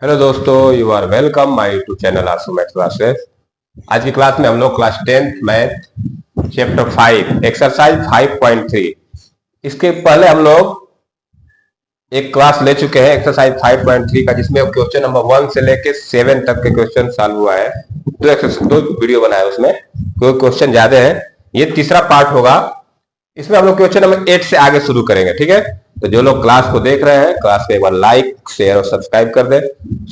Hello दोस्तों, you are welcome my YouTube channel Aasu math classes. आज की क्लास में हम लोग class 10th math chapter 5 exercise 5.3। इसके पहले हम लोग एक क्लास ले चुके हैं एक्सरसाइज 5.3 का, जिसमें क्वेश्चन नंबर 1 से लेके 7 तक के क्वेश्चन सॉल्व हुआ है। दो वीडियो बनाए उसमें, कोई क्वेश्चन ज्यादा है। ये तीसरा पार्ट होगा। इसमें हम लोग क्वेश्चन नंबर 8 से आगे शुरू करेंगे, ठीक है। तो जो लोग क्लास को देख रहे हैं, क्लास को एक बार लाइक शेयर और सब्सक्राइब कर दें।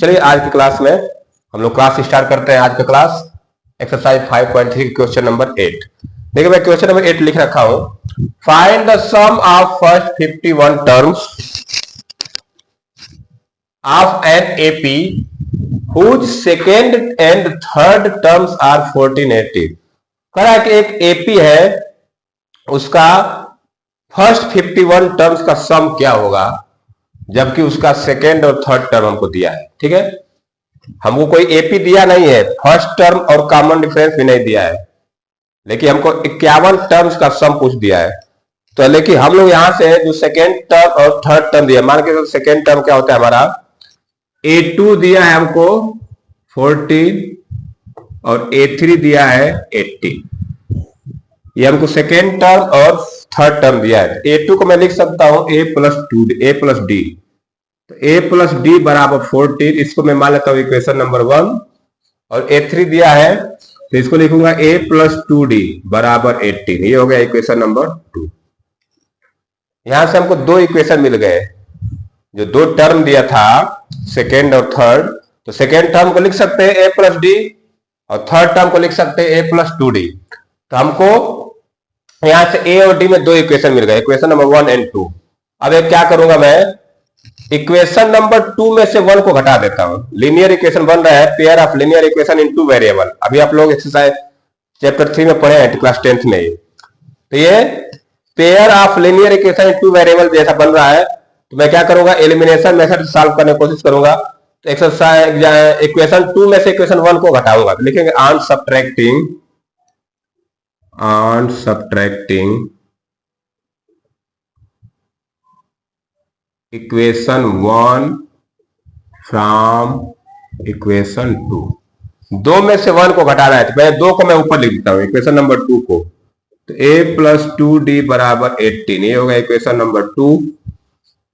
चलिए आज की क्लास में हम लोग क्लास स्टार्ट करते हैं। आज का क्लास एक्सरसाइज 5.3 क्वेश्चन नंबर 8। देखिए मैं क्वेश्चन नंबर 8 लिख रखा हूं। Find the sum of first 51 terms of an AP whose second and third terms are 1480। कह रहा है कि एक एपी है, उसका फर्स्ट 51 टर्म्स का सम क्या होगा, जबकि उसका सेकेंड और थर्ड टर्म हमको दिया है। ठीक है, हमको कोई एपी दिया नहीं है, फर्स्ट टर्म और कॉमन डिफरेंस भी नहीं दिया है, लेकिन हमको 51 टर्म्स का सम पूछ दिया है। तो लेकिन हम लोग यहां से जो सेकेंड टर्म और थर्ड टर्म दिया, मान के सेकेंड टर्म क्या होता है हमारा, A2 दिया है हमको 14 और A3 दिया है 80। ये हमको सेकेंड टर्म और थर्ड टर्म दिया है। A2 को मैं लिख सकता हूं a प्लस डी। तो a प्लस डी बराबर 14, इसको मैं मान लेता हूं इक्वेशन नंबर 1। और A3 दिया है तो इसको लिखूंगा a प्लस 2d बराबर 18। ये हो गया इक्वेशन नंबर 2। यहां से हमको दो इक्वेशन मिल गए, जो दो टर्म दिया था सेकेंड और थर्ड। तो सेकेंड टर्म को लिख सकते हैं a प्लस डी और थर्ड टर्म को लिख सकते हैं a प्लस 2d। तो हमको यहां से a और d में दो इक्वेशन मिल गए, इक्वेशन नंबर 1 एंड 2। अब एक क्या करूंगा मैं, इक्वेशन नंबर 2 में से 1 को घटा देता हूं। लीनियर इक्वेशन बन रहा है, pair of linear equation in 2 variable. अभी आप लोग एक्सरसाइज चैप्टर 3 में पढ़े हैं क्लास 10th में। तो ये pair of linear equation in 2 variable जैसा बन रहा है। तो मैं क्या करूंगा, एलिमिनेशन मेथड से सॉल्व करने की कोशिश करूंगा। तो एक्सरसाइज इक्वेशन 2 में से इक्वेशन 1 को घटाऊंगा, तो लिखेंगे on subtracting equation 1 from equation 2। 2 में से 1 को घटाना है, तो मैं 2 को मैं ऊपर लिख देता हूं, इक्वेशन नंबर 2 को। तो a प्लस 2d बराबर 18। ये होगा इक्वेशन नंबर 2।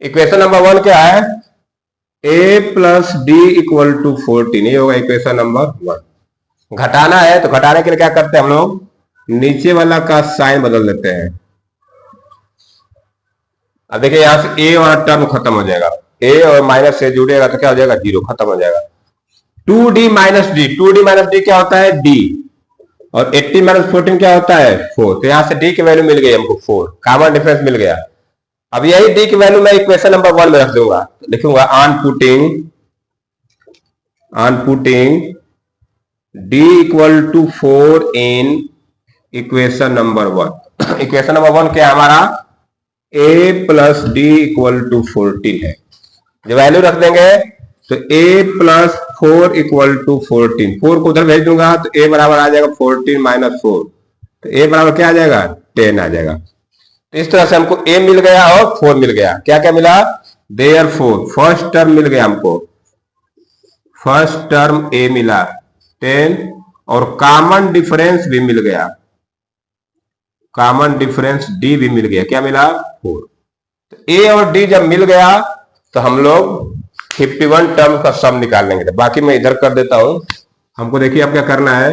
इक्वेशन नंबर 1 क्या है, a plus d equal to 14। ये होगा इक्वेशन नंबर 1। घटाना है तो घटाने के लिए क्या करते हैं हम लोग, नीचे वाला का साइन बदल देते हैं। अब देखिए यहां से a वाला टर्म खत्म हो जाएगा, a और माइनस से जुड़ेगा तो क्या हो जाएगा, 0 खत्म हो जाएगा। 2d माइनस डी क्या होता है, d। और 18 माइनस 14 क्या होता है, 4। तो यहां से d की वैल्यू मिल गई हमको 4, कॉमन डिफरेंस मिल गया। अब यही d की वैल्यू मैं इक्वेशन नंबर 1 में रख दूंगा, लिखूंगा on putting d equal to 4 in equation number 1। Equation number 1 क्या है हमारा, a plus d equal to 14 है। जो वैल्यू रख देंगे तो a प्लस 4 इक्वल टू 14, 4 को उधर भेज दूंगा तो a बराबर आ जाएगा 14 माइनस 4। तो a बराबर क्या आ जाएगा, 10 आ जाएगा। तो इस तरह से हमको a मिल गया और 4 मिल गया। क्या क्या मिला, देयरफॉर फर्स्ट टर्म मिल गया हमको, फर्स्ट टर्म a मिला 10 और कॉमन डिफरेंस भी मिल गया, कॉमन डिफरेंस d भी मिल गया। क्या मिला, 4। तो a और d जब मिल गया तो हम लोग 51 टर्म का सम निकाल लेंगे। बाकी मैं इधर कर देता हूं। हमको देखिए अब क्या करना है,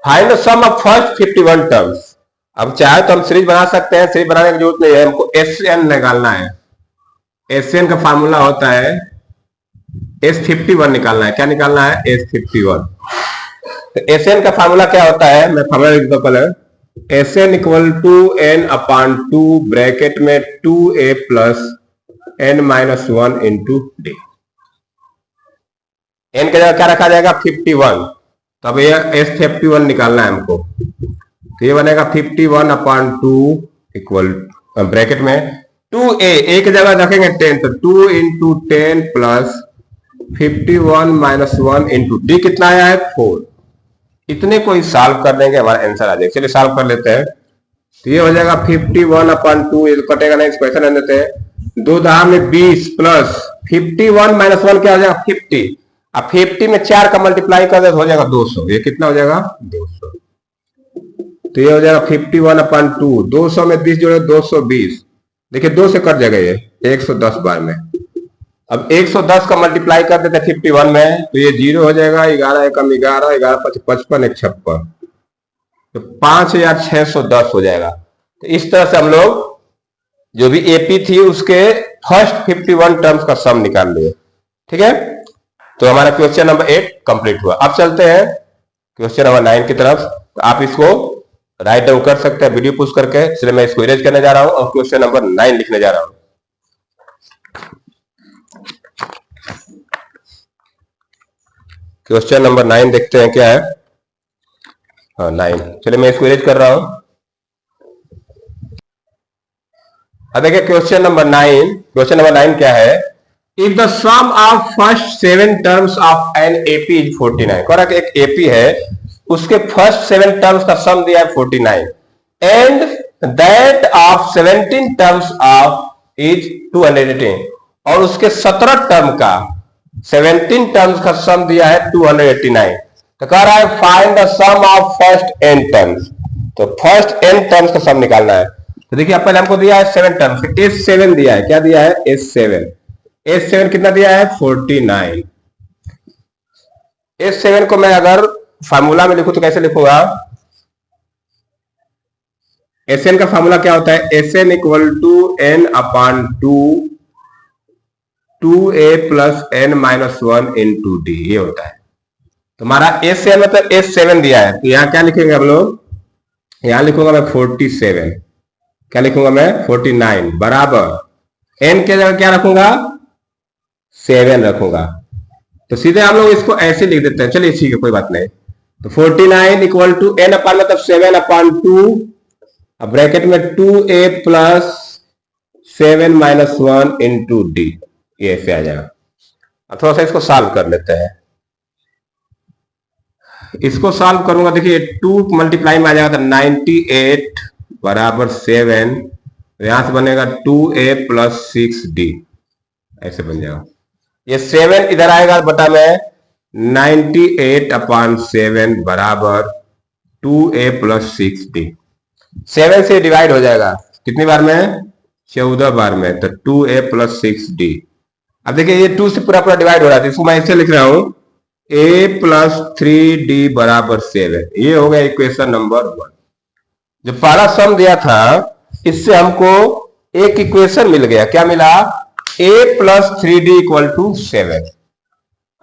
find the sum of first 51 terms. अब चाहे तो हम सीरीज बना सकते हैं, सीरीज बनाने की जरूरत नहीं है, हमको SN निकालना है। SN का फार्मूला होता है S51 निकालना है। क्या निकालना है, S51। तो SN का फार्मूला क्या होता है, मैं फार्मूला लिख देता हूं पहले। SN equal to n upon 2 bracket में 2a plus n minus 1 into d. n के जगह क्या रखा जाएगा, 51। तो अब ये S51 निकालना है हमको। तो ये बनेगा 51 अपॉन 2 इक्वल ब्रैकेट में 2a, एक जगह रखेंगे 10, तो 2 into 10 plus 51 minus 1 into D कितना आया है, 4। इतने को ही सॉल्व कर देंगे, हमारा आंसर आ जाएगा। चलिए सॉल्व कर लेते हैं। तो ये हो जाएगा 51 अपॉन 2, ये कटेगा नहीं, इसको ऐसा रहने देते हैं। 2 दहा में 20 प्लस 51 माइनस 1 क्या हो जाएगा 50। अब 50 में 4 का मल्टीप्लाई कर दे तो हो जाएगा 200। ये कितना हो जाएगा 200। तो ये हो जाएगा 51/2। 200 में 20 जोड़े 220। देखिए 2 से कट जाएगा ये 110 बार में। अब 110 का मल्टीप्लाई कर देते 51 में तो ये 0 हो जाएगा। 11 एकम 11, 11 5 55, 1 56, तो 5610 हो जाएगा। तो इस तरह से हम लोग जो भी एपी थी उसके फर्स्ट 51 टर्म्स का सम निकाल लिए। ठीक है, तो हमारा क्वेश्चन नंबर 8 कंप्लीट हुआ। अब चलते हैं क्वेश्चन नंबर 9 की तरफ। तो आप इसको राइट डाउन कर सकते हैं वीडियो पुश करके, इसलिए मैं इसको इरेज करने जा रहा हूं और क्वेश्चन नंबर 9 लिखने जा रहा हूं। क्वेश्चन नंबर 9 देखते हैं क्या है। हाँ 9, चलिए मैं इसको इरेज कर रहा हूं। अब देखिए क्वेश्चन नंबर 9 क्या है। If the sum of first 7 terms of an AP is 49। कह रहा कि एक एपी है, उसके फर्स्ट 7 टर्म्स का सम दिया है 49 and that of 17 terms of is 218, और उसके 17 टर्म का 17 टर्म्स का सम दिया है 289। तो कह रहा है find the sum of first n terms. तो फर्स्ट n टर्म्स का सम निकालना है। तो देखिए पहले हमको दिया है 7 टर्म्स, S7 दिया है। क्या दिया है S7 कितना दिया है 49। S7 को मैं अगर फार्मूला में लिखूं तो कैसे लिखूंगा। Sn का फार्मूला क्या होता है, Sn equal to n/2 2a plus n-1 into d, ये होता है। तो हमारा Sn मतलब S7 दिया है, तो यहां क्या लिखेंगे हम लोग, यहां लिखूंगा मैं 47, क्या लिखूंगा मैं 49 बराबर n के जगह क्या रखूंगा 7 रखूंगा। तो सीधे हम लोग इसको ऐसे लिख देते हैं। चलिए ठीक है कोई बात नहीं। तो 49 इक्वल टू n अपान मतलब 7/2, अब ब्रैकेट में 2a प्लस 7-1 इंटू डी, ये ऐसे आ जाएगा। अब थोड़ा सा इसको सॉल्व कर लेते हैं। इसको सॉल्व करूंगा, देखिए 2 मल्टीप्लाई में आ जाएगा तो 98 बराबर 7, यहां से बनेगा 2a प्लस 6d, ऐसे बन जाएगा। ये 7 इधर आएगा बटा में 98/7 बराबर 2a प्लस 6d। 7 से डिवाइड हो जाएगा कितनी बार में 14 बार में, तो 2a प्लस 6d। अब देखिए ये 2 से पूरा पूरा डिवाइड हो रहा है, इसको मैं ऐसे लिख रहा हूं a प्लस 3d बराबर 7। ये हो गया इक्वेशन नंबर 1। जो पहला सम दिया था इससे हमको एक इक्वेशन मिल गया। क्या मिला, a plus 3d equal to 7।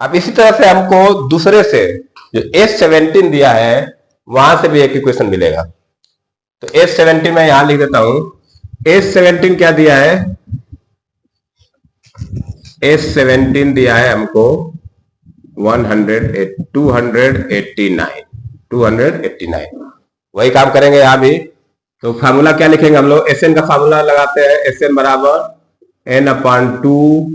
अब इसी तरह से हमको दूसरे से जो S17 दिया है वहां से भी एक इक्वेशन मिलेगा। तो S17 मैं यहां लिख देता हूं। S17 क्या दिया है, S17 दिया है हमको 289। वही काम करेंगे यहां भी। तो फार्मूला क्या लिखेंगे हम लोग, Sn का फार्मूला लगाते हैं। Sn बराबर n/2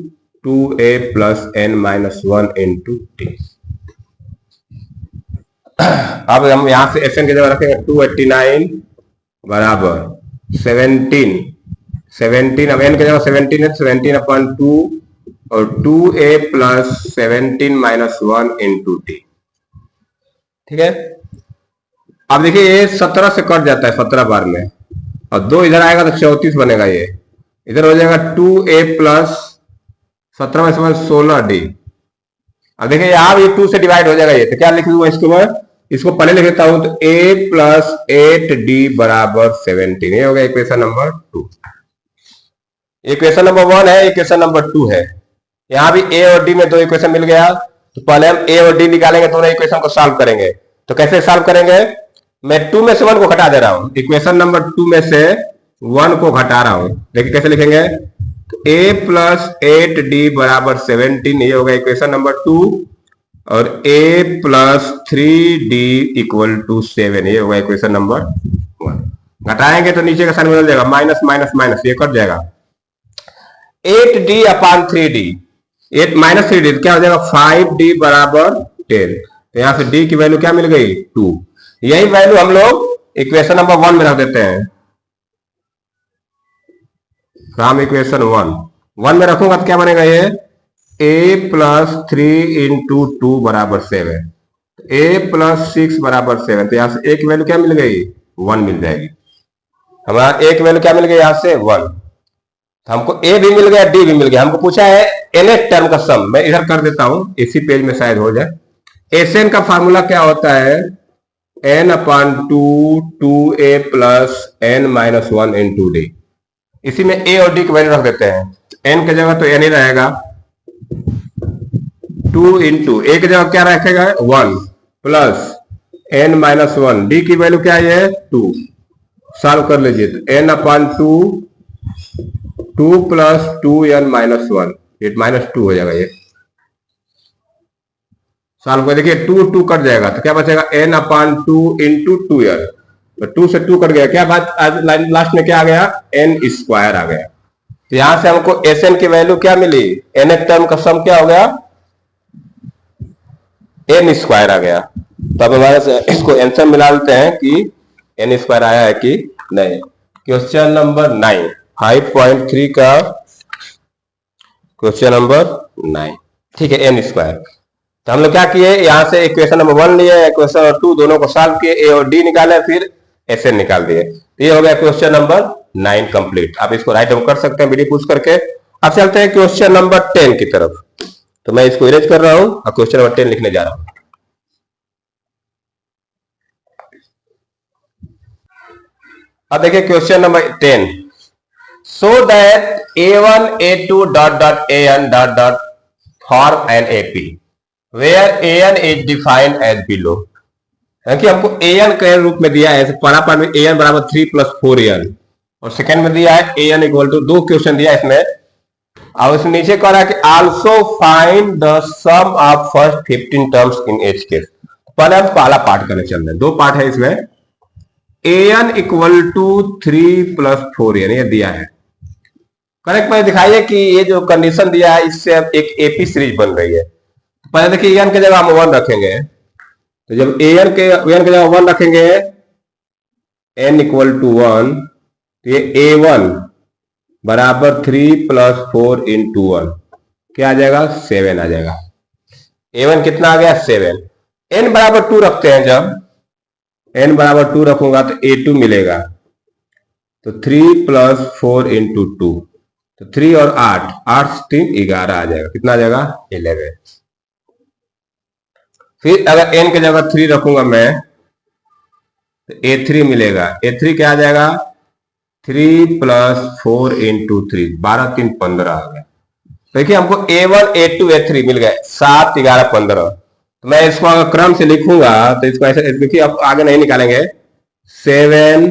2a plus n-1 into T. अब हम यहां से Sn की जगह रखेंगे 289 बराबर 17, अब n की जगह 17 है, 17/2 और 2a प्लस 17-1 इंटू टी। ठीक है, अब देखिए ये 17 से कट जाता है 17 बार में, और 2 इधर आएगा तो 34 बनेगा। ये इधर हो जाएगा 2a प्लस 17 में 16d। अब देखिए यहां भी 2 से डिवाइड हो जाएगा ये, तो क्या लिख दूंगा इसको मैं, इसको पहले लिख देता हूं। तो a प्लस 8d बराबर 17। ये हो गया इक्वेशन नंबर 2। इक्वेशन नंबर 1 है, इक्वेशन नंबर 2 है। यहां भी a और d में 2 इक्वेशन मिल गया। तो पहले हम a और d निकालेंगे, दोनों इक्वेशन को सॉल्व करेंगे। तो कैसे सॉल्व करेंगे, मैं 2 में से 1 को घटा दे रहा हूं। इक्वेशन नंबर 2 में से 1 को घटा रहा हूं। देखिए कैसे लिखेंगे, तो a प्लस 8d बराबर 17, ये होगा इक्वेशन नंबर 2, और a plus 3d equal to 7, ये होगा इक्वेशन नंबर 1। घटाएंगे तो नीचे का साइन बदल जाएगा, माइनस माइनस माइनस, ये कट जाएगा। 8d/3d, 8 माइनस 3d क्या हो जाएगा 5d बराबर 10। तो यहां से d की वैल्यू क्या मिल गई 2। यही वैल्यू हम लोग इक्वेशन नंबर 1 में रख देते हैं। फ्रॉम इक्वेशन 1 में रखूंगा तो क्या बनेगा, ये a प्लस 3 इंटू 2 बराबर 7, a प्लस 6 बराबर 7। तो यहां से एक वैल्यू क्या मिल गई, 1 मिल जाएगी। हमारा एक वैल्यू क्या मिल गई यहां से 1। तो हमको a भी मिल गया, d भी मिल गया। हमको पूछा है nth टर्म का सम। मैं इधर कर देता हूं, इसी पेज में शायद हो जाए। Sn का फार्मूला क्या होता है, n upon 2 a plus n minus 1 into D. इसी में a और d की वैल्यू रख देते हैं। n की जगह तो n ही रहेगा, 2 इंटू a की जगह क्या रखेगा 1 प्लस n माइनस 1, डी की वैल्यू क्या है 2। सॉल्व कर लीजिए, तो n अपान 2 प्लस 2n माइनस 1, ये माइनस 2 हो जाएगा। ये सॉल्व कर देखिए, 2 कट जाएगा तो क्या बचेगा n अपान 2 इंटू 2n। तो 2 से 2 कट गया, क्या बात लास्ट में क्या आ गया, n स्क्वायर आ गया। तो यहां से हमको Sn की वैल्यू क्या मिली, nth टर्म का सम क्या हो गया, n स्क्वायर आ गया। तो अब हमारे से इसको आंसर मिला लेते हैं कि n स्क्वायर आया है कि नहीं। क्वेश्चन नंबर 9, 5.3 का क्वेश्चन नंबर 9, ठीक है, n स्क्वायर। तो हम लोग क्या किए, यहां से इक्वेशन नंबर 1 लिए, इक्वेशन नंबर 2 दोनों को सॉल्व किए, a और d निकाले, फिर Sn निकाल दिए। ये हो गया क्वेश्चन नंबर 9 कंप्लीट। आप इसको राइट हम कर सकते हैं वीडियो पूछ करके। अब चलते हैं क्वेश्चन नंबर 10 की तरफ। तो मैं इसको इरेज कर रहा हूं और क्वेश्चन नंबर 10 लिखने जा रहा हूं। अब देखिए question number 10, so that a1 a2 dot dot an dot dot form an AP where an is defined as below. कि हमको an के रूप में दिया है, पहला पार्ट में an बराबर 3 प्लस 4an, और सेकंड में दिया है an इक्वल टू, दो क्वेश्चन दिया है इसमें। और इसमें नीचे कह रहा है कि also find the sum of first 15 terms in each case. पहले हम पहला पार्ट करने चल रहे हैं, दो पार्ट है इसमें। an equal to 3 plus 4an ये दिया है। करेक्ट में दिखाइए कि ये जो कंडीशन दिया है इससे एक एपी सीरीज बन रही है। पहले देखिए an की जगह हम 1 रखेंगे, तो जब an की जगह 1 रखेंगे, n इक्वल टू 1, तो ये a1 बराबर 3 प्लस 4 इंटू 1 क्या आ जाएगा 7 आ जाएगा। a1 कितना आ गया 7। n बराबर 2 रखते हैं, जब n बराबर 2 रखूंगा तो a2 मिलेगा, तो 3 प्लस 4 इंटू 2, तो 3 और 8, 8 3 11 आ जाएगा। कितना आ जाएगा 11। फिर अगर n की जगह 3 रखूंगा मैं, तो a3 मिलेगा, a3 क्या आ जाएगा 3 प्लस 4 इंटू 3, 12 3 15 आ गया। देखिए हमको a1 a2 a3 मिल गए, 7 11 15। तो मैं इसको अगर क्रम से लिखूंगा तो इसको ऐसे देखिए, अब आगे नहीं निकालेंगे, 7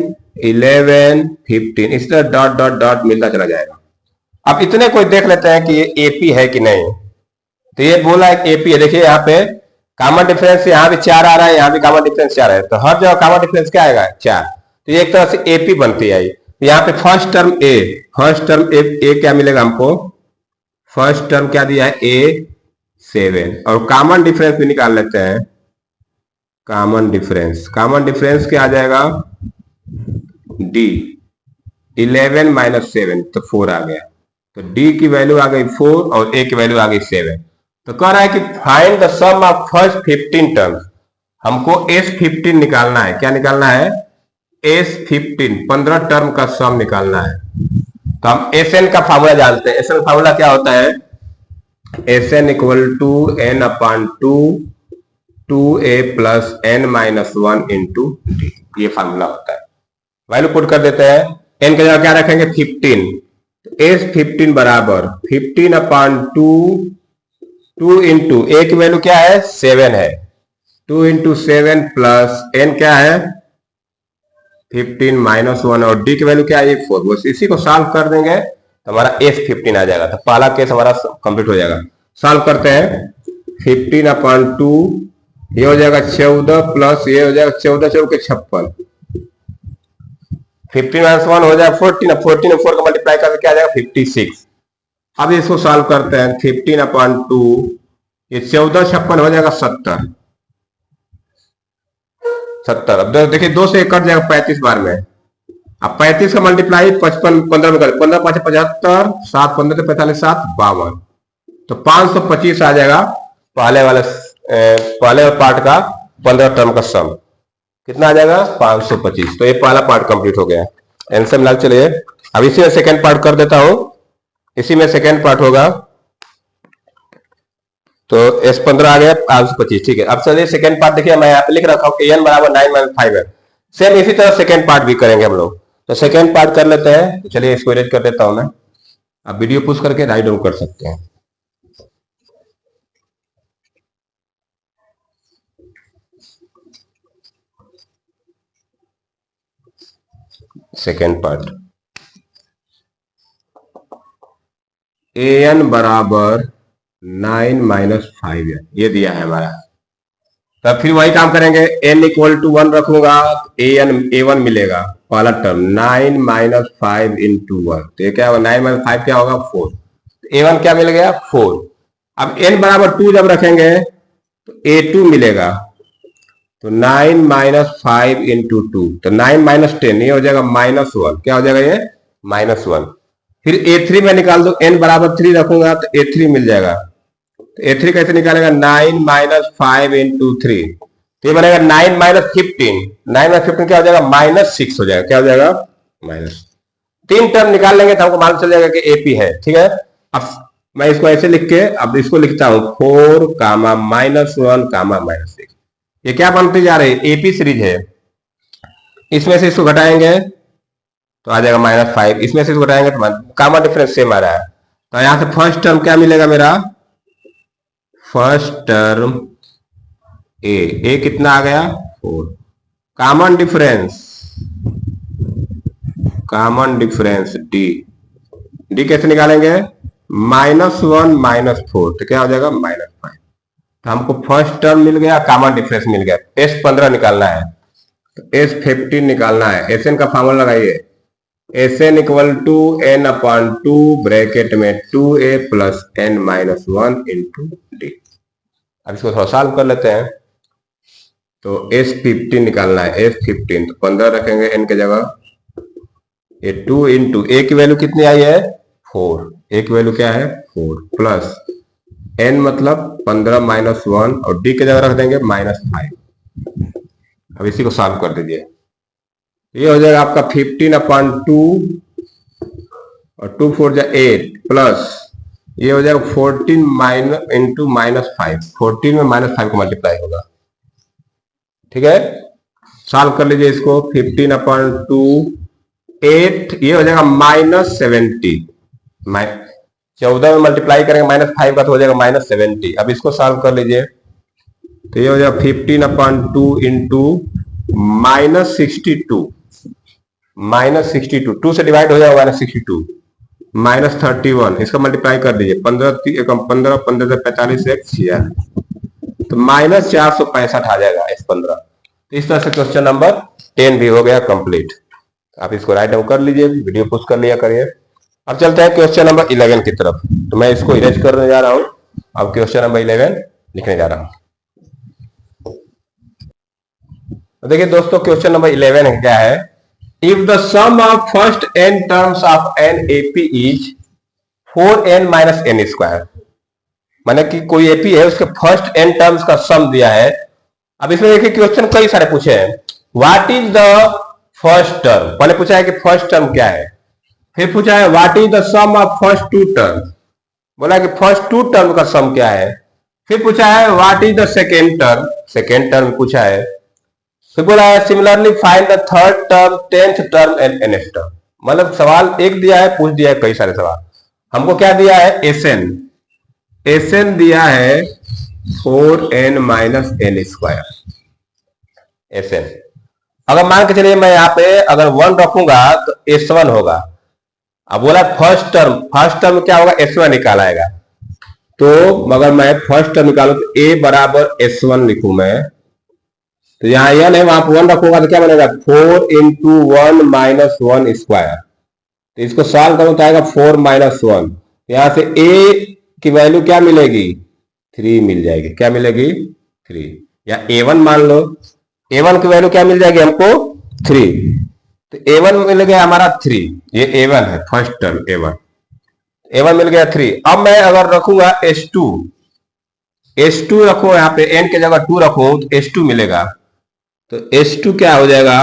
11 15 इस तरह डॉट डॉट डॉट मिलता चला जाएगा। अब इतने कोई देख लेते हैं कि ये एपी है कि नहीं। तो ये बोला है एपी है, देखिए यहाँ पे कॉमन डिफरेंस यहाँ भी 4 आ रहा है, यहाँ भी कॉमन डिफरेंस 4 है, तो हर जगह कॉमन डिफरेंस क्या आएगा 4। तो ये एक तरह से एपी बनती है। यहाँ पे फर्स्ट टर्म ए क्या मिलेगा हमको, फर्स्ट टर्म क्या दिया है a 7, और कॉमन डिफरेंस भी निकाल लेते हैं। कॉमन डिफरेंस क्या आ जाएगा d 11 माइनस 7, तो 4 आ गया। तो d की वैल्यू आ गई 4 और a की वैल्यू आ गई 7। तो कह रहा है कि find the sum of first 15 terms. हमको S15 निकालना है। क्या निकालना है S15, 15 टर्म का सम निकालना है। तो हम Sn का फार्मूला जानते हैं। Sn का फार्मूला क्या होता है, Sn equal to n upon 2a plus n minus 1 into d, ये फार्मूला होता है। वैल्यू पुट कर देते हैं, n की जगह क्या रखेंगे 15, तो S15 बराबर 15 अपान 2 इंटू a की वैल्यू क्या है 7 है, 2 इंटू 7 प्लस n क्या है 15 माइनस 1, और d की वैल्यू क्या है 4। बस इसी को सॉल्व कर देंगे तो हमारा S15 आ जाएगा। तो पहला केस हमारा कंप्लीट हो जाएगा। सॉल्व करते हैं, 15 अपान 2 ये हो जाएगा 14 प्लस ये हो जाएगा 14 चौके 56, 15 माइनस 1 हो जाएगा 14, 14 और 4 का मल्टीप्लाई करके क्या आ जाएगा 56। अब इसको सॉल्व करते हैं, 15 अपान 2 ये 14 56 हो जाएगा 70। अब देखिए 2 से कट जाएगा 35 बार में। अब 35 का मल्टीप्लाई 55 15 में कर, 15 5 75, 7 15 से 45 7 52, तो 525 आ जाएगा पहले पार्ट का 15 टर्म का सम। कितना आ जाएगा? 525। तो ये पहला पार्ट कंप्लीट हो गया। आंसर मिला। चलिए अब इसी में सेकेंड पार्ट कर देता हूं। इसी में सेकेंड पार्ट होगा। तो S15 आ गया 525। ठीक है, अब चलिए सेकेंड पार्ट देखिए, मैं यहाँ पे लिख रखा हूँ n बराबर 9-5 है। सेम इसी तरह सेकेंड पार्ट भी करेंगे हम लोग। तो सेकेंड पार्ट कर लेते हैं। तो चलिए इसको इरेज कर देता हूं मैं। आप वीडियो पुश करके राइट डाउन कर सकते हैं। सेकेंड पार्ट an बराबर 9-5 है, ये दिया है हमारा। तब फिर वही काम करेंगे, n इक्वल टू 1 रखूंगा तो a1 मिलेगा। पहला टर्म 9-5 इंटू 1, तो ये क्या होगा? 9-5 क्या होगा? 4। तो a1 क्या मिल गया? 4। अब n बराबर 2 जब रखेंगे तो a2 मिलेगा। तो 9-5 इंटू 2, तो 9-10, ये हो जाएगा -1। क्या हो जाएगा? ये -1। फिर a3 में निकाल दो, n बराबर 3 रखूंगा तो a3 मिल जाएगा। तो a3 कैसे निकालेगा? 9-5 इंटू 3, तो ये बनेगा 9-15। 9-15 क्या हो जाएगा? -6 हो जाएगा। क्या हो जाएगा? माइनस। 3 टर्म निकाल लेंगे तो हमको मालूम चल जाएगा कि AP है। ठीक है, अब मैं इसको ऐसे लिख के अब इसको लिखता हूं 4, -1, -6। ये क्या बनती जा रही है? AP सीरीज है। इसमें से इसको घटाएंगे तो आ जाएगा -5। इसमें से इसको घटाएंगे तो कॉमन डिफरेंस सेम आ रहा है। तो यहां से फर्स्ट टर्म क्या मिलेगा मेरा? फर्स्ट टर्म ए कितना आ गया? 4। कॉमन डिफरेंस डी कैसे निकालेंगे? -1 -4, तो क्या हो जाएगा? -5। तो हमको फर्स्ट टर्म मिल गया, कॉमन डिफरेंस मिल गया। S15 निकालना है तो S15 निकालना है। Sn का फार्मूला लगाइए, Sn equal to n/2 bracket में 2a plus n-1 into D. अब इसको थोड़ा सॉल्व कर लेते हैं। तो S15 निकालना है, S15 तो 15 रखेंगे n के जगह। ये 2 इंटू a की वैल्यू कितनी आई है? 4। a की वैल्यू क्या है? 4 प्लस n मतलब 15 -1 और d की जगह रख देंगे -5। अब इसी को सॉल्व कर दीजिए। ये हो जाएगा आपका 15/2 और 2 4 जा 8 प्लस ये हो जाएगा 14 इंटू -5। 14 में -5 को मल्टीप्लाई होगा। ठीक है, सॉल्व कर लीजिए इसको। 15/2 8, ये हो जाएगा -70। 14 में मल्टीप्लाई करेंगे -5 का तो हो जाएगा -70। अब इसको सॉल्व कर लीजिए तो ये हो जाएगा 15/2 इंटू -62। 2 से डिवाइड हो जाएगा -62 -31। इसका मल्टीप्लाई कर दीजिए। 15 15 15 से 45 1 6 तो -465 आ जाएगा S15। तो इस तरह से क्वेश्चन नंबर 10 भी हो गया कंप्लीट। आप इसको राइट डाउन कर लीजिए, वीडियो पोस्ट कर लिया करिए। अब चलते हैं क्वेश्चन नंबर 11 की तरफ। तो मैं इसको इरेज करने जा रहा हूं। अब क्वेश्चन नंबर 11 लिखने जा रहा हूं। तो देखिए दोस्तों, क्वेश्चन नंबर 11 क्या है? If the sum of first n terms of an AP is 4n-n², माने कि कोई AP है, उसके फर्स्ट n टर्म्स का सम दिया है। अब इसमें देखिए क्वेश्चन कई सारे पूछे हैं। What is the first term? पहले पूछा है कि फर्स्ट टर्म क्या है, फिर पूछा है what is the sum of first 2 term, बोला कि फर्स्ट 2 टर्म का सम क्या है। फिर पूछा है what is the second term, second term पूछा है। फिर बोला है similarly find the third term, 10th term and nth term. मतलब सवाल एक दिया है, पूछ दिया है कई सारे सवाल। हमको क्या दिया है? Sn दिया है 4n-n²। Sn अगर मान के चलिए मैं यहाँ पे अगर 1 रखूंगा तो S1 होगा। अब बोला फर्स्ट टर्म क्या होगा? S1 निकालाएगा। तो अगर मैं फर्स्ट टर्म निकालू तो a बराबर S1 लिखू मैं, तो यहाँ n है, वहां पर 1 रखूंगा तो क्या बनेगा? 4 इंटू 1 -1²। तो इसको सॉल्व करूं तो आएगा 4 -1। यहां से a की वैल्यू क्या मिलेगी? 3 मिल जाएगी। क्या मिलेगी? 3। या a1 मान लो, a1 की वैल्यू क्या मिल जाएगी हमको? 3। तो a1 मिल गया हमारा 3। ये a1 है, फर्स्ट टर्म a1। A1 मिल गया 3। अब मैं अगर रखूंगा H2, H2 रखो यहाँ पे, n के जगह 2 रखो तो H2 मिलेगा। तो H2 क्या हो जाएगा,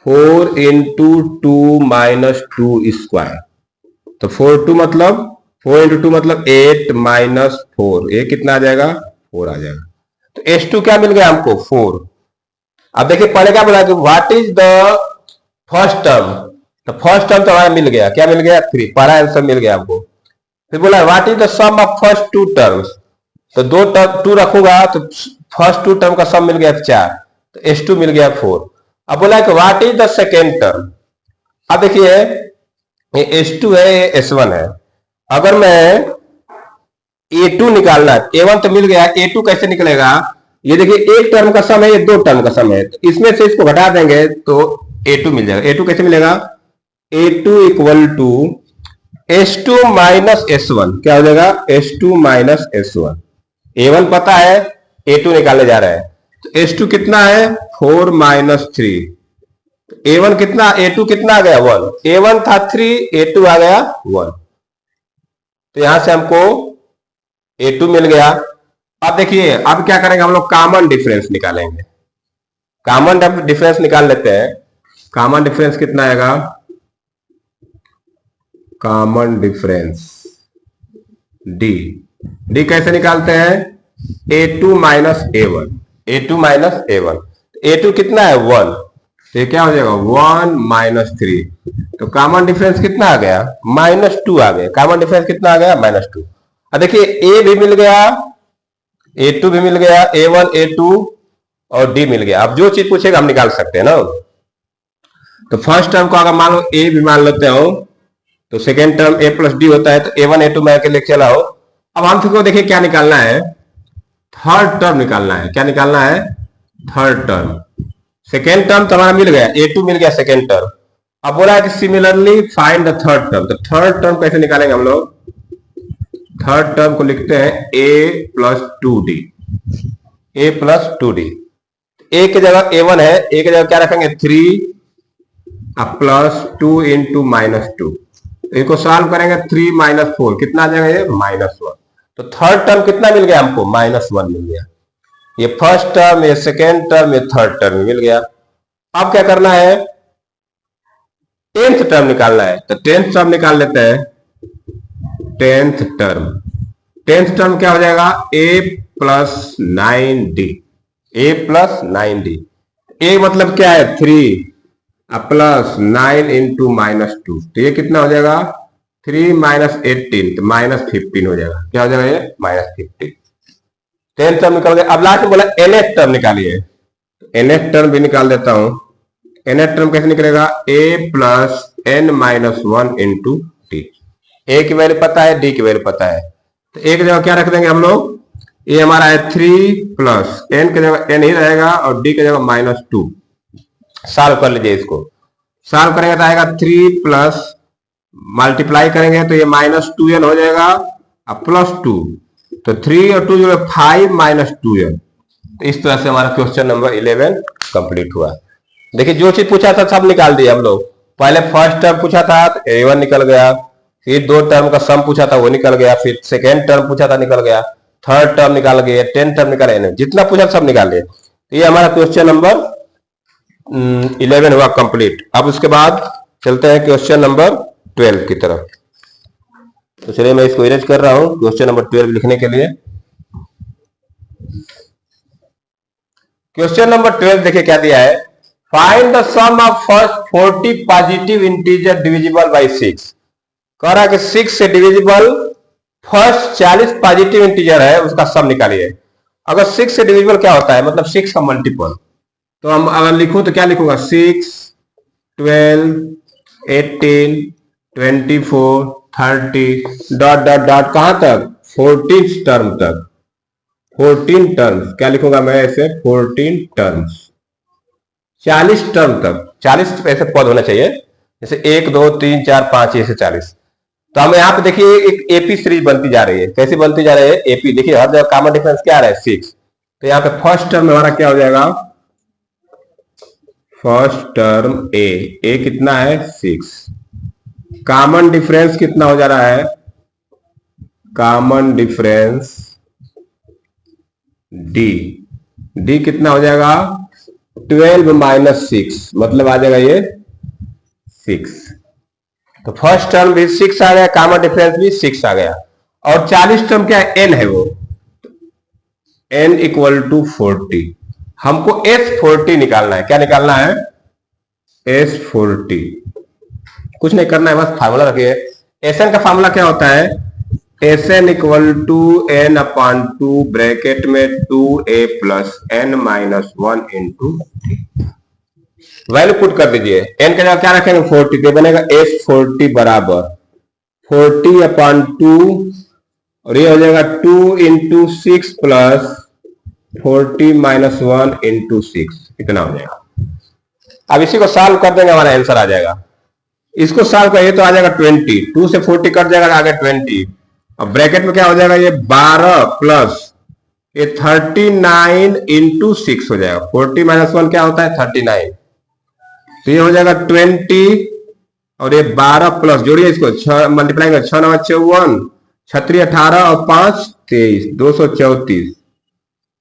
4 इंटू 2 माइनस 2 स्क्वायर। तो 4 इंटू 2 मतलब 8 माइनस 4, ये कितना आ जाएगा, 4 आ जाएगा। तो H2 क्या मिल गया हमको, 4। अब देखिए पहले क्या बोला कि what is the first term, तो फर्स्ट टर्म तो हमारा मिल गया, क्या मिल गया, 3, पहला आंसर मिल गया हमको। फिर बोला what is the sum of first two terms, तो दो टर्म 2 रखूंगा तो फर्स्ट टू टर्म का सम मिल गया 4, तो H2 मिल गया 4। अब बोला कि what is the second term. अब देखिए ये H2 है, ये S1 है। अगर मैं A2 निकालना है, A1 तो मिल गया, A2 कैसे निकलेगा, ये देखिए एक टर्म का सम है, ये दो टर्म का सम है, तो इसमें से इसको घटा देंगे तो A2 मिल जाएगा। A2 कैसे मिलेगा, A2 equal to H2 minus S1, क्या हो जाएगा, H2 माइनस S1। A1 पता है, A2 निकालने जा रहा है, तो H2 कितना है, 4 माइनस 3। A1 कितना, A2 कितना आ गया, 1। A1 था 3, A2 आ गया 1। तो यहां से हमको A2 मिल गया। अब देखिए अब क्या करेंगे हम लोग, कॉमन डिफरेंस निकालेंगे। कॉमन डिफरेंस निकाल लेते हैं। कॉमन डिफरेंस कितना आएगा, कॉमन डिफरेंस डी कैसे निकालते हैं, A2 minus A1, A2 minus A1। A2 कितना है, 1, तो ये क्या हो जाएगा, 1 माइनस 3। तो कॉमन डिफरेंस कितना आ गया, -2 आ गया। कॉमन डिफरेंस कितना आ गया, -2। अब देखिए A भी मिल गया, A2 भी मिल गया, A1 A2 और D मिल गया। अब जो चीज पूछेगा हम निकाल सकते हैं ना। तो फर्स्ट टर्म को अगर मान लो A भी मान लेते हो, तो second term A plus D होता है, तो A1 A2 मैं के लेके चला हो। अब हम सबको देखिए क्या निकालना है, थर्ड टर्म निकालना है। क्या निकालना है, थर्ड टर्म। सेकेंड टर्म तो हमारा मिल गया, A2 मिल गया सेकेंड टर्म। अब बोला है कि similarly find the third term. तो थर्ड टर्म कैसे निकालेंगे हम लोग, थर्ड टर्म को लिखते हैं A plus 2D, A plus 2D। A की जगह A1 है, A की जगह क्या रखेंगे, 3 प्लस 2 इंटू -2। इनको सॉल्व करेंगे, 3 माइनस 4 कितना आ जाएगा, ये -1। तो थर्ड टर्म कितना मिल गया हमको, -1 मिल गया। ये फर्स्ट टर्म, ये सेकेंड टर्म, ये थर्ड टर्म मिल गया। अब क्या करना है, टेंथ टर्म निकालना है। तो टेंथ टर्म निकाल लेते हैं। टेंथ टर्म, टेंथ टर्म क्या हो जाएगा, A plus 9D, A plus 9D। A मतलब क्या है, 3 प्लस 9 इंटू -2, तो ये कितना हो जाएगा, 3 माइनस 18, तो -15 हो जाएगा। क्या हो जाएगा, ये -15। टेंथ टर्म निकल गया। अब लास्ट में बोला nth टर्म निकालिए, nth टर्म भी निकाल देता हूं। nth टर्म कैसे निकलेगा, A plus n minus 1 into d. A की वैल्यू पता है, डी की वैल्यू पता है, तो एक जगह क्या रख देंगे हम लोग, ये हमारा है 3 प्लस n की जगह n ही रहेगा और d की जगह -2। सॉल्व कर लीजिए इसको। सॉल्व करेंगे तो आएगा 3 प्लस, मल्टीप्लाई करेंगे तो ये -2n हो जाएगा और +2, तो 3 और 2 जो 5 माइनस 2n। तो इस तरह से हमारा क्वेश्चन नंबर 11 कंप्लीट हुआ। देखिए जो चीज पूछा था सब निकाल दिए हम लोग। पहले फर्स्ट टर्म पूछा था तो A1 निकल गया, फिर दो टर्म का सम पूछा था वो निकल गया, फिर सेकेंड टर्म पूछा था निकल गया, थर्ड टर्म निकाल गए, 10th टर्म निकाल गए, जितना पूछा सब निकाल लिए। तो ये हमारा क्वेश्चन नंबर 11 हुआ कंप्लीट। अब उसके बाद चलते हैं क्वेश्चन नंबर 12 की तरफ। तो चलिए मैं इसको इरेज कर रहा हूं क्वेश्चन नंबर 12 लिखने के लिए। क्वेश्चन नंबर 12 देखिए क्या दिया है, find the sum of first 40 positive integer divisible by 6। कह रहा है कि 6 से डिविजिबल फर्स्ट 40 पॉजिटिव इंटीजर है, उसका सम निकालिए। अगर 6 से डिविजिबल क्या होता है, मतलब 6 का मल्टीपल। तो हम अगर लिखूं तो क्या लिखूंगा, 6, 12, 18, 24, 30 डॉट डॉट डॉट कहां तक, 14 टर्म तक। 14 टर्म्स क्या लिखूंगा मैं ऐसे, 14 टर्म्स, 40 टर्म तक। 40 ऐसे पद होना चाहिए, जैसे 1 2 3 4 5 ऐसे 40। तो हम यहाँ पे देखिए एक एपी सीरीज बनती जा रही है। कैसी बनती जा रही है, एपी। देखिए हर जगह कॉमन डिफरेंस क्या आ रहा है, 6। तो यहाँ पे फर्स्ट टर्म हमारा क्या हो जाएगा, फर्स्ट टर्म ए कितना है, 6। कॉमन डिफरेंस कितना हो जा रहा है, कॉमन डिफरेंस डी, डी कितना हो जाएगा 12 माइनस 6, मतलब आ जाएगा ये 6। तो फर्स्ट टर्म भी 6 आ गया, कॉमन डिफरेंस भी 6 आ गया। और 40 टर्म क्या है, एन है वो, एन इक्वल टू 40। हमको S40 निकालना है। क्या निकालना है, S40। कुछ नहीं करना है, बस फार्मूला रखिए। एसएन का फार्मूला क्या होता है, SN equal to n upon two bracket में 2a plus n minus 1 into value put कर दीजिए। एन का जगह क्या रखेंगे 40, तो बनेगा S40 बराबर 40 अपॉन 2 और ये हो जाएगा 2 इंटू 6 प्लस 40 माइनस 1 इंटू 6, इतना हो जाएगा। अब इसी को सॉल्व कर देंगे, हमारा आंसर आ जाएगा। इसको सॉल्व करिए तो आ जाएगा 20, 2 से 40 कट जाएगा, आगे 20। अब ब्रैकेट में क्या हो जाएगा, ये 12 प्लस ये 39 इंटू 6 हो जाएगा। 40 माइनस 1 क्या होता है 39, तो ये हो जाएगा 20 और ये 12 प्लस जोड़िए इसको, 6 मल्टीप्लाई कर 6 9 54, 36 18 और 5 23, 234।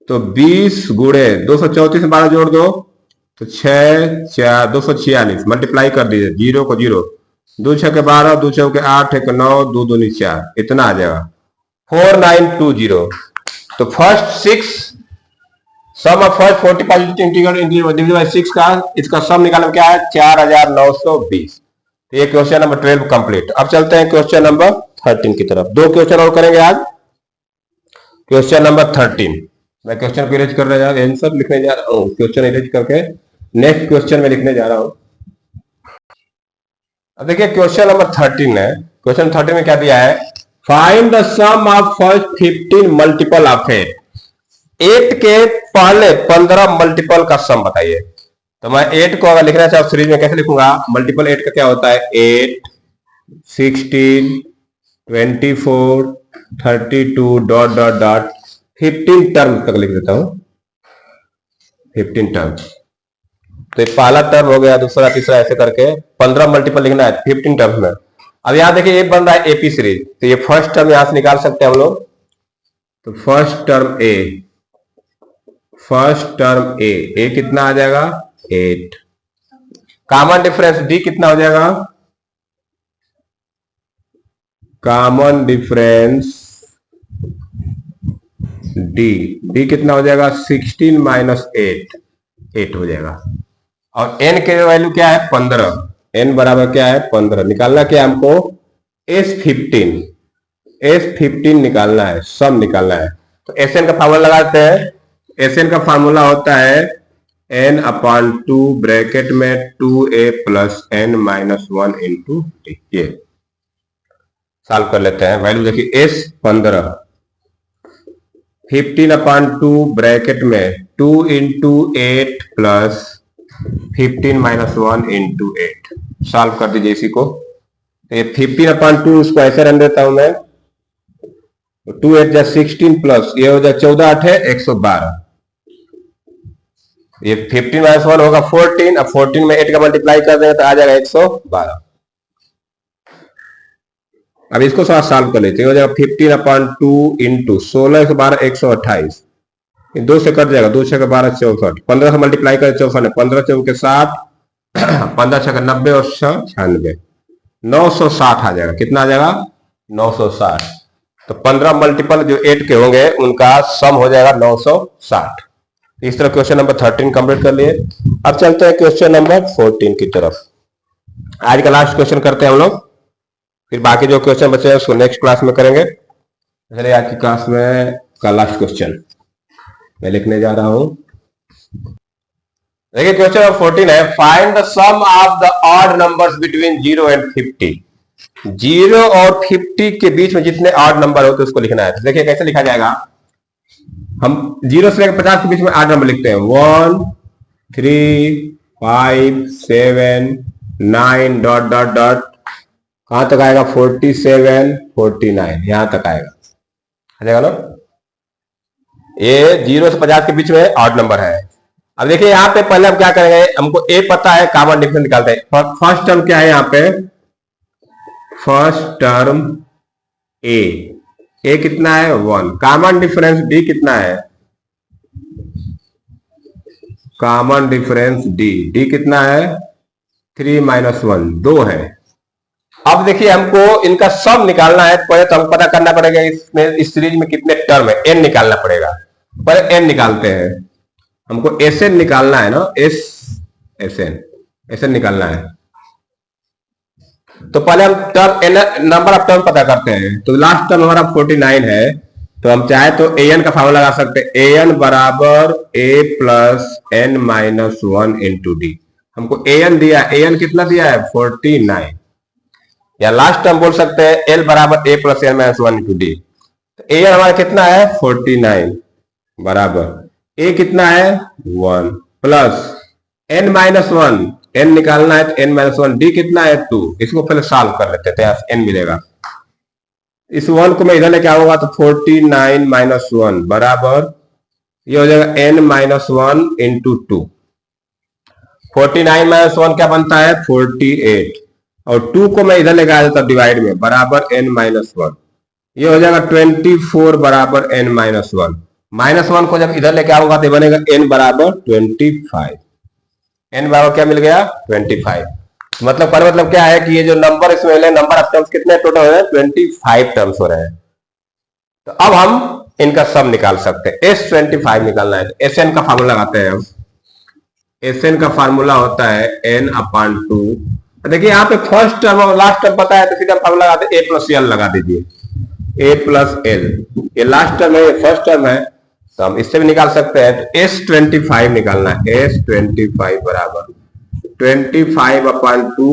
तो 20 गुणे 234 में 12 जोड़ दो तो 6 4 246, मल्टीप्लाई कर दीजिए, 0 को 0, 2 6 के 12, 2 6 के 8, 1 9, 2 2 4, इतना आ जाएगा 4920। तो first 6 sum of first 40 positive integral divided by 6 का इसका सम निकालना क्या है 4920। तो ये क्वेश्चन नंबर 12 कंप्लीट। अब चलते हैं क्वेश्चन नंबर 13 की तरफ। 2 क्वेश्चन और करेंगे आज। क्वेश्चन नंबर 13, मैं क्वेश्चन को इरेज कर रहा हूं, आंसर लिखने जा रहा हूं, क्वेश्चन इरेज करके नेक्स्ट क्वेश्चन में लिखने जा रहा हूं। अब देखिए क्वेश्चन नंबर 13 है। क्वेश्चन 13 में क्या दिया है, find the sum of first 15 multiple of 8 के पहले 15 मल्टीपल का सम बताइए। तो मैं 8 को अगर लिखना चाहूँ सीरीज में कैसे लिखूंगा, मल्टीपल 8 का क्या होता है 8 16 24 32 डॉट डॉट डॉट 15 टर्म तक लिख देता हूं, 15 टर्म। तो ये पहला टर्म हो गया, दूसरा तीसरा ऐसे करके 15 मल्टीपल लिखना है 15 टर्म में। अब यहां देखिए ये बन रहा है एपी सीरीज, तो ये फर्स्ट टर्म यहां से निकाल सकते हैं हम लोग। तो फर्स्ट टर्म ए, फर्स्ट टर्म ए कितना आ जाएगा 8। कॉमन डिफरेंस डी कितना हो जाएगा, कॉमन डिफरेंस डी कितना हो जाएगा 16 माइनस 8 हो जाएगा। और n के वैल्यू क्या है 15, n बराबर क्या है 15। निकालना क्या है हमको S15 निकालना है, सम निकालना है। तो Sn का फार्मूला लगाते हैं। Sn का फार्मूला होता है n अपॉन 2 ब्रैकेट में 2a plus n minus 1 into d. ये सॉल्व कर लेते हैं। वैल्यू देखिए S15 15 अपॉन 2 ब्रैकेट में 2 into 8 plus 15 minus 1 into 8। Solve कर दीजिए इसी को। तो ये 15 अपॉन 2 उसको ऐसे रन देता हूं मैं, 2 8 16 प्लस ये हो जाए 14 8 है 112। ये 15 माइनस 1 होगा 14, अब 14 में 8 का मल्टीप्लाई कर देंगे तो आ जाएगा 112। अब इसको थोड़ा सॉल्व कर लेते हैं। हो जाएगा 15 अपॉन 2 इंटू 16 से 12 128, 2 से कट जाएगा, 2 6 के 12 64, 15 से मल्टीप्लाई कर 54, 15 चौके 60, 15 6 90 और 96, 960 आ जाएगा। कितना आ जाएगा 960। तो 15 मल्टीपल जो 8 के होंगे उनका सम हो जाएगा 960। इस तरह क्वेश्चन नंबर 13 कंप्लीट कर लिए। अब चलते हैं क्वेश्चन नंबर 14 की तरफ। आज का लास्ट क्वेश्चन करते हैं हम लोग, फिर बाकी जो क्वेश्चन बचे हैं उसको नेक्स्ट क्लास में करेंगे। चलिए आज की क्लास में का लास्ट क्वेश्चन मैं लिखने जा रहा हूं। देखिए क्वेश्चन नंबर 14 है, find the sum of the odd numbers between 0 and 50। 0 और 50 के बीच में जितने ऑड नंबर होते हैं उसको लिखना है। तो देखिए कैसे लिखा जाएगा, हम 0 से लेकर 50 के बीच में ऑड नंबर लिखते हैं 1 3 5 7 9 डॉट डॉट डॉट, कहां तक आएगा 47 49, यहां तक आएगा, आ जाएगा ना। ये 0 से 50 के बीच में ऑड नंबर है। अब देखिए यहाँ पे पहले हम क्या करेंगे, हमको ए पता है, कॉमन डिफरेंस निकालते हैं। फर्स्ट टर्म क्या है यहाँ पे फर्स्ट टर्म ए कितना है 1, कॉमन डिफरेंस डी कितना है, कॉमन डिफरेंस डी कितना है 3 - 1 2 है। अब देखिए हमको इनका सब निकालना है, पहले तो हमको पता करना पड़ेगा इसमें इस सीरीज में कितने टर्म है, एन निकालना पड़ेगा। पहले एन निकालते हैं, हमको एस एन निकालना है ना, एस एन निकालना है। तो पहले हम टर्म नंबर ऑफ टर्म पता करते हैं। तो लास्ट टर्म हमारा 49 है, तो हम चाहे तो ए एन का फॉर्मूला लगा सकते हैं, ए एन बराबर ए प्लस एन -1 इंटू डी। हमको ए एन दिया, ए एन कितना दिया है 49, या लास्ट टर्म बोल सकते हैं एल बराबर ए प्लस एन -1 इंटू डी। तो ए एन हमारा कितना है 49 बराबर ए कितना है 1 प्लस एन -1, एन निकालना है तो एन -1, डी कितना है 2। इसको पहले सॉल्व कर लेते थे, एन मिलेगा। इस 1 को मैं इधर लेके आऊंगा तो 49 - 1 बराबर ये हो जाएगा n -1 इंटू 2। 49 - 1 क्या बनता है 48, और 2 को मैं इधर लेके आ जाता डिवाइड में, बराबर n -1, ये हो जाएगा 24 बराबर n -1। -1 को जब इधर लेके आऊंगा तो बनेगा n बराबर 25। n बराबर क्या मिल गया 25। मतलब पर मतलब क्या है कि ये जो नंबर इसमें नंबर ऑफ टर्म्स कितने टोटल हो रहे हैं 25 टर्म्स हो रहे हैं। तो अब हम इनका सब निकाल सकते हैं, S25 निकालना है। एस एन का फार्मूला लगाते हैं हम, एस एन का फार्मूला होता है n/2। देखिए यहाँ पे फर्स्ट टर्म और लास्ट टर्म पता है तो सीधा फार्मूला लगाते हैं, a + l लगा दीजिए, a + l। ये लास्ट टर्म है, ये फर्स्ट टर्म है, तो हम इससे भी निकाल सकते हैं। तो S25 निकालना है, S25 बराबर 25/2,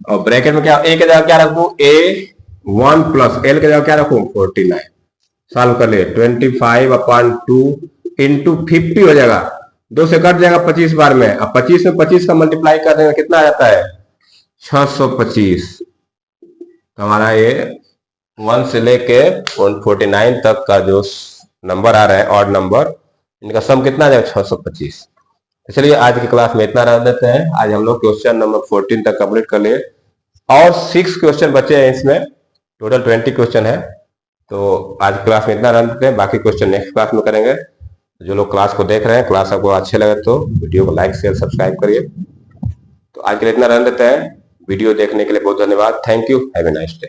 और ब्रैकेट में क्या a के जगह क्या रखूं a1 प्लस l के जगह क्या रखूं 49। सॉल्व कर लिए 25/2 इंटू 50 हो जाएगा, 2 से कट जाएगा 25 बार में। अब 25 में 25 का मल्टीप्लाई कर देंगे कितना आ जाता है 625। तो हमारा ये 1 से लेके 49 तक का जो नंबर आ रहा है ऑड नंबर, इनका सम कितना आ जाएगा 625। चलिए आज की क्लास में इतना रह देते हैं। आज हम लोग क्वेश्चन नंबर 14 तक कंप्लीट कर लिए, और 6 क्वेश्चन बचे हैं, इसमें टोटल 20 क्वेश्चन है। तो आज क्लास में इतना रह देते हैं, बाकी क्वेश्चन नेक्स्ट क्लास में करेंगे। जो लोग क्लास को देख रहे हैं, क्लास आपको अच्छे लगे तो वीडियो को लाइक शेयर सब्सक्राइब करिए। तो आज के लिए इतना रह देते हैं। वीडियो देखने के लिए बहुत धन्यवाद। Thank you, have a nice day.